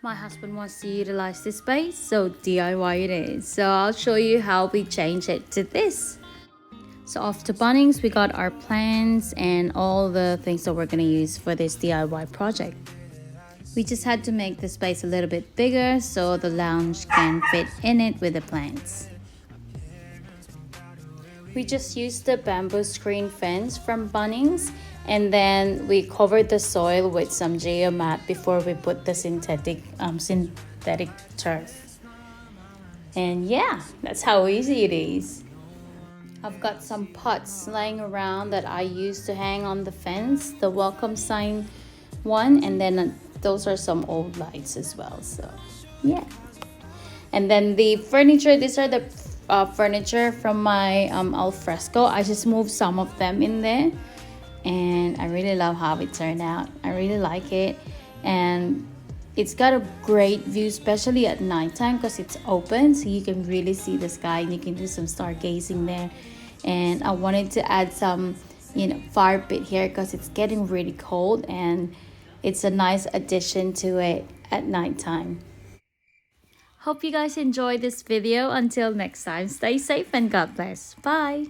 My husband wants to utilize this space, so DIY it is. So I'll show you how we change it to this. So after Bunnings, we got our plans and all the things that we're going to use for this DIY project. We just had to make the space a little bit bigger so the lounge can fit in it with the plants. We just used the bamboo screen fence from Bunnings, and then we covered the soil with some geomat before we put the synthetic turf. And yeah, that's how easy it is. I've got some pots lying around that I used to hang on the fence, the welcome sign one, and then those are some old lights as well. So yeah, and then the furniture, these are the furniture from my al fresco. I just moved some of them in there, and I really love how it turned out. I really like it, and it's got a great view, especially at nighttime, because it's open so you can really see the sky and you can do some stargazing there. And I wanted to add some fire pit here because it's getting really cold, and it's a nice addition to it at nighttime. Hope you guys enjoyed this video. Until next time, stay safe and God bless. Bye.